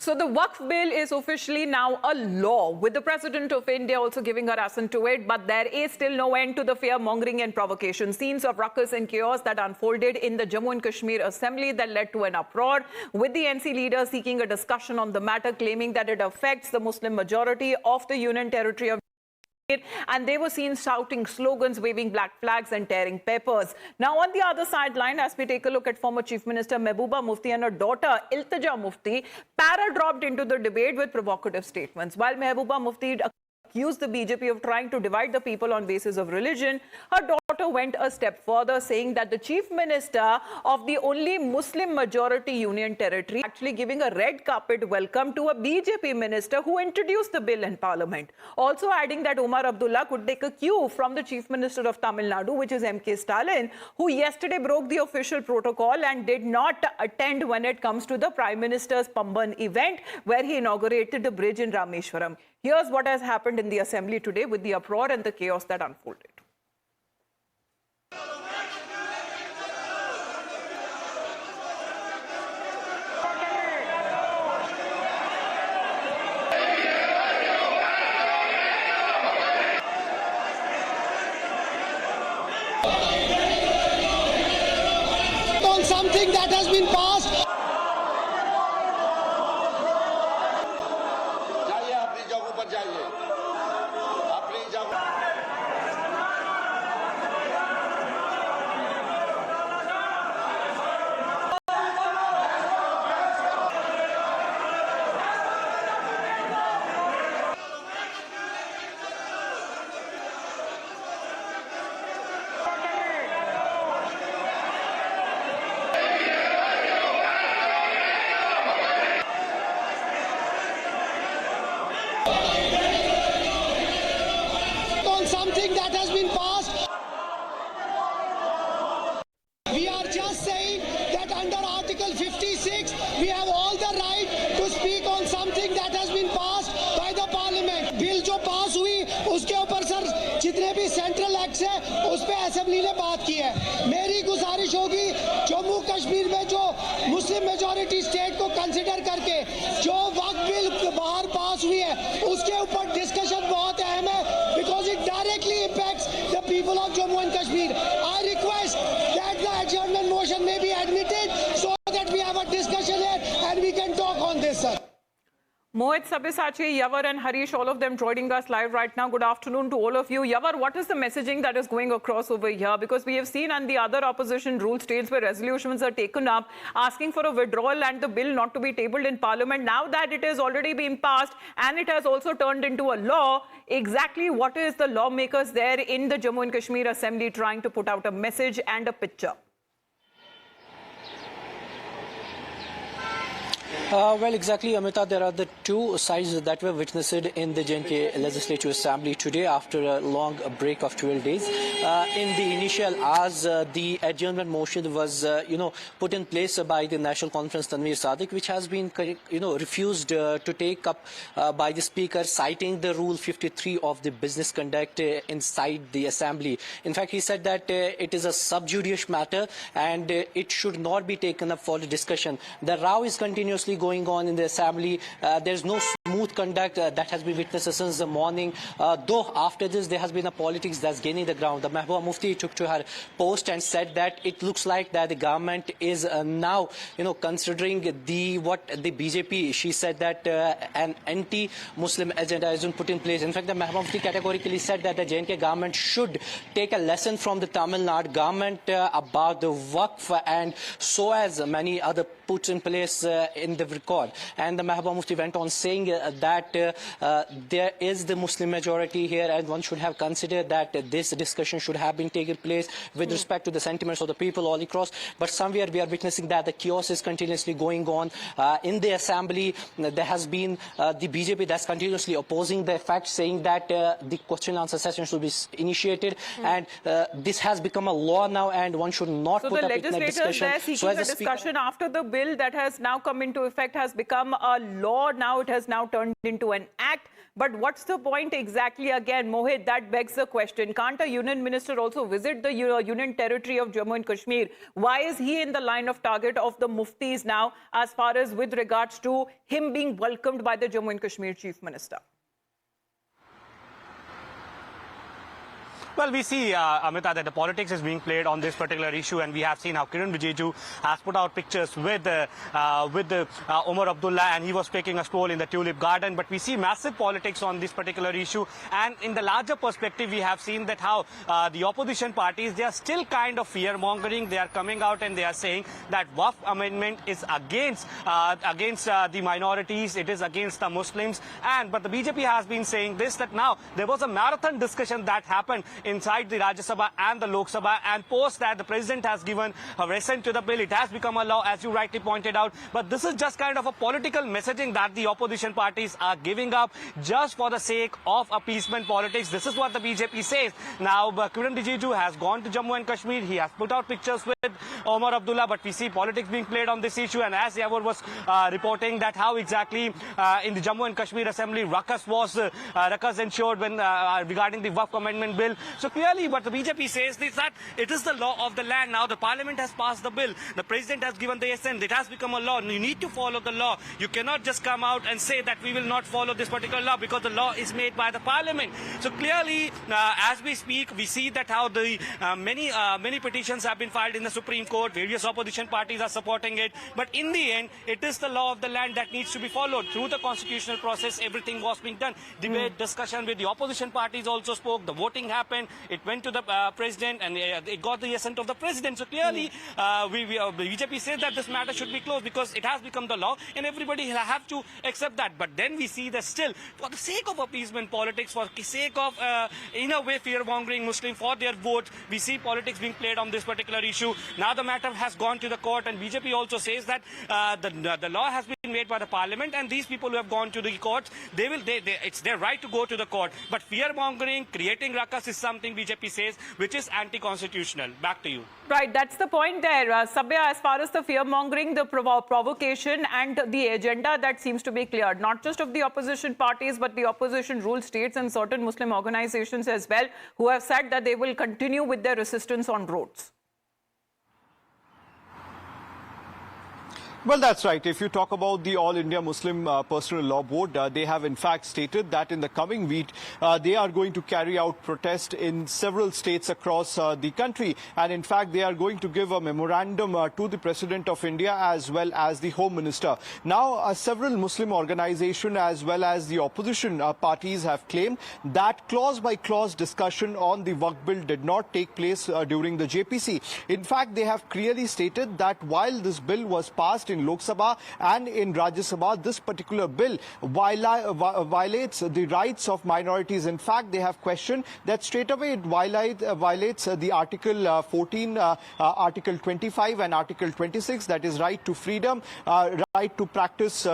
So the Waqf Bill is officially now a law, with the President of India also giving her assent to it. But there is still no end to the fear-mongering and provocation. Scenes of ruckus and chaos that unfolded in the Jammu and Kashmir Assembly that led to an uproar, with the NC leader seeking a discussion on the matter, claiming that it affects the Muslim majority of the Union Territory of and they were seen shouting slogans, waving black flags and tearing papers. Now, on the other sideline, as we take a look at former Chief Minister Mehbooba Mufti and her daughter Mufti, para-dropped into the debate with provocative statements. While Mehbooba Mufti accused the BJP of trying to divide the people on basis of religion, her daughter went a step further, saying that the Chief Minister of the only Muslim majority Union Territory actually giving a red carpet welcome to a BJP minister who introduced the bill in Parliament. Also adding that Umar Abdullah could take a cue from the Chief Minister of Tamil Nadu, which is M.K. Stalin, who yesterday broke the official protocol and did not attend when it comes to the Prime Minister's Pamban event, where he inaugurated the bridge in Rameshwaram. Here's what has happened in the Assembly today with the uproar and the chaos that unfolded. On something that has been passed. Something that has been passed. We are just saying that under Article 56, we have all the right to speak on something that has been passed by the Parliament. Bill जो पास हुई, उसके ऊपर sir जितने भी central acts है, उस पे assembly ने बात की है. मेरी गुजारिश होगी, जम्मू कश्मीर में जो मुस्लिम मेजॉरिटी स्टेट को कंसिडर करके जो वक्फ बिल बाहर पास हुई है, उसके ऊपर डिस्कशन बहुत अहम है, because it directly impacts the people of Jammu and Kashmir. I request that the adjournment motion may be admitted so that we have a discussion here and we can talk on this, sir. Mohit, Sabyasachi, Yavar and Harish, all of them joining us live right now. Good afternoon to all of you. Yavar, what is the messaging that is going across over here? Because we have seen on the other opposition rule states where resolutions are taken up asking for a withdrawal and the bill not to be tabled in Parliament. Now that it has already been passed and it has also turned into a law, exactly what is the lawmakers there in the Jammu and Kashmir Assembly trying to put out a message and a picture? Well, exactly, Amita. There are the two sides that were witnessed in the J&K Legislative Assembly today after a long break of 12 days. In the initial hours, the adjournment motion was, put in place by the National Conference Tanveer Sadiq, which has been, refused to take up by the Speaker, citing the Rule 53 of the business conduct inside the Assembly. In fact, he said that it is a sub judice matter and it should not be taken up for the discussion. The row is continuously going on in the Assembly. There's no smooth conduct that has been witnessed since the morning. Though after this, there has been a politics that's gaining the ground. The Mehbooba Mufti took to her post and said that it looks like that the government is now, considering what the BJP. She said that an anti-Muslim agenda has been put in place. In fact, the Mehbooba Mufti categorically said that the J&K government should take a lesson from the Tamil Nadu government about the Waqf, and so as many other puts in place in the record. And the Mehbooba Mufti went on saying that there is the Muslim majority here and one should have considered that this discussion should have been taken place with respect to the sentiments of the people all across. But somewhere we are witnessing that the chaos is continuously going on in the Assembly. There has been the BJP that's continuously opposing the fact, saying that the question and answer session should be initiated, and this has become a law now and one should not put up in a discussion. So the legislators are seeking a discussion after the bill that has now come into effect has become a law. Now it has now turned into an act. But what's the point exactly again, Mohit? That begs the question. Can't a union minister also visit the union territory of Jammu and Kashmir? Why is he in the line of target of the Muftis now as far as with regards to him being welcomed by the Jammu and Kashmir Chief Minister? Well, we see, Amita, that the politics is being played on this particular issue, and we have seen how Kiran Rijiju has put out pictures with Omar Abdullah, and he was taking a stroll in the Tulip Garden. But we see massive politics on this particular issue, and in the larger perspective, we have seen that how the opposition parties, they are still kind of fear-mongering. They are coming out and they are saying that Waqf Amendment is against the minorities, it is against the Muslims. But the BJP has been saying this, that now there was a marathon discussion that happened inside the Rajya Sabha and the Lok Sabha, and post that the president has given a assent to the bill. It has become a law, as you rightly pointed out. But this is just kind of a political messaging that the opposition parties are giving up just for the sake of appeasement politics. This is what the BJP says. Now, Kiran Rijiju has gone to Jammu and Kashmir. He has put out pictures with Omar Abdullah, but we see politics being played on this issue. And as Yavor was reporting that how exactly in the Jammu and Kashmir Assembly, Ruckus ensured when regarding the Waqf Amendment Bill. So clearly what the BJP says is that it is the law of the land. Now the parliament has passed the bill. The president has given the assent. It has become a law. You need to follow the law. You cannot just come out and say that we will not follow this particular law because the law is made by the parliament. So clearly, as we speak, we see that how the many petitions have been filed in the Supreme Court. Various opposition parties are supporting it. But in the end, it is the law of the land that needs to be followed. Through the constitutional process, everything was being done. Debate, discussion with the opposition parties also spoke. The voting happened. It went to the president, and it got the assent of the president. So clearly, the BJP says that this matter should be closed because it has become the law, and everybody have to accept that. But then we see that still, for the sake of appeasement politics, for the sake of, in a way, fear-mongering Muslim for their vote, we see politics being played on this particular issue. Now the matter has gone to the court, and BJP also says that the law has been made by the parliament, and these people who have gone to the courts, it's their right to go to the court. But fear-mongering, creating ruckus is something BJP says which is anti-constitutional. Back to you. Right, that's the point there. Sabya, as far as the fear-mongering, the provocation and the agenda, that seems to be clear, not just of the opposition parties, but the opposition ruled states and certain Muslim organizations as well, who have said that they will continue with their resistance on roads. Well, that's right. If you talk about the All India Muslim Personal Law Board, they have in fact stated that in the coming week, they are going to carry out protest in several states across the country. And in fact, they are going to give a memorandum to the President of India as well as the Home Minister. Now, several Muslim organizations as well as the opposition parties have claimed that clause-by-clause discussion on the Waqf Bill did not take place during the JPC. In fact, they have clearly stated that while this bill was passed in Lok Sabha and in Rajya Sabha, this particular bill violates the rights of minorities. In fact, they have questioned that straight away it violates the Article 14, Article 25 and Article 26, that is right to freedom, right to practice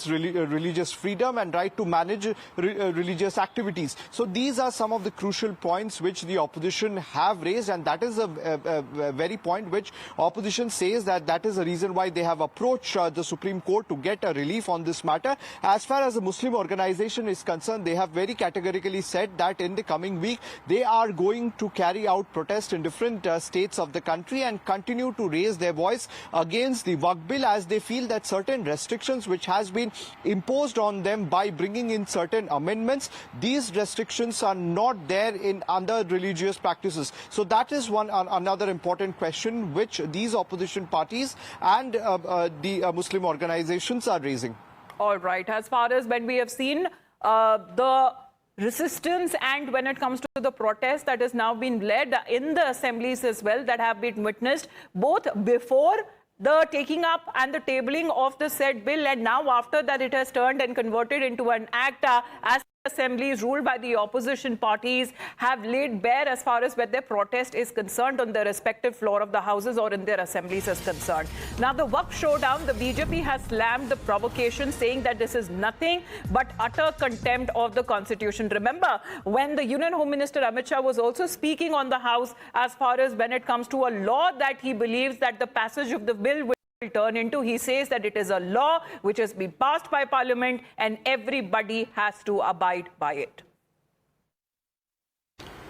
religious freedom and right to manage religious activities. So these are some of the crucial points which the opposition have raised, and that is a very point which opposition says that is the reason why they have approached the Supreme Court to get a relief on this matter. As far as the Muslim organization is concerned, they have very categorically said that in the coming week, they are going to carry out protests in different states of the country and continue to raise their voice against the Waqf Bill, as they feel that certain restrictions which has been imposed on them by bringing in certain amendments, these restrictions are not there in other religious practices. So that is another important question which these opposition parties and the Muslim organizations are raising. All right. As far as when we have seen the resistance and when it comes to the protest that has now been led in the assemblies as well, that have been witnessed both before the taking up and the tabling of the said bill, and now after that it has turned and converted into an act as assemblies ruled by the opposition parties have laid bare as far as where their protest is concerned on the respective floor of the houses or in their assemblies is concerned. Now the Waqf showdown, the BJP has slammed the provocation, saying that this is nothing but utter contempt of the constitution. Remember, when the Union Home Minister Amit Shah was also speaking on the House as far as when it comes to a law that he believes that the passage of the bill will will turn into. He says that it is a law which has been passed by Parliament and everybody has to abide by it.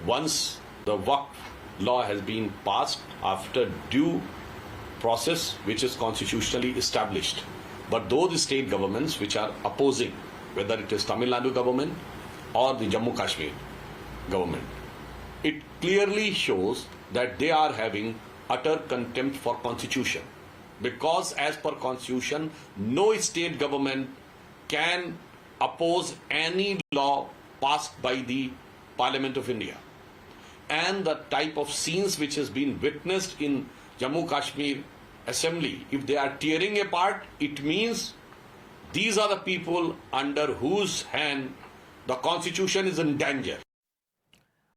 Once the Waqf law has been passed after due process which is constitutionally established, but those state governments which are opposing, whether it is Tamil Nadu government or the Jammu Kashmir government, it clearly shows that they are having utter contempt for constitution, because as per constitution no state government can oppose any law passed by the Parliament of India. And the type of scenes which has been witnessed in Jammu Kashmir Assembly, if they are tearing apart, it means these are the people under whose hand the constitution is in danger.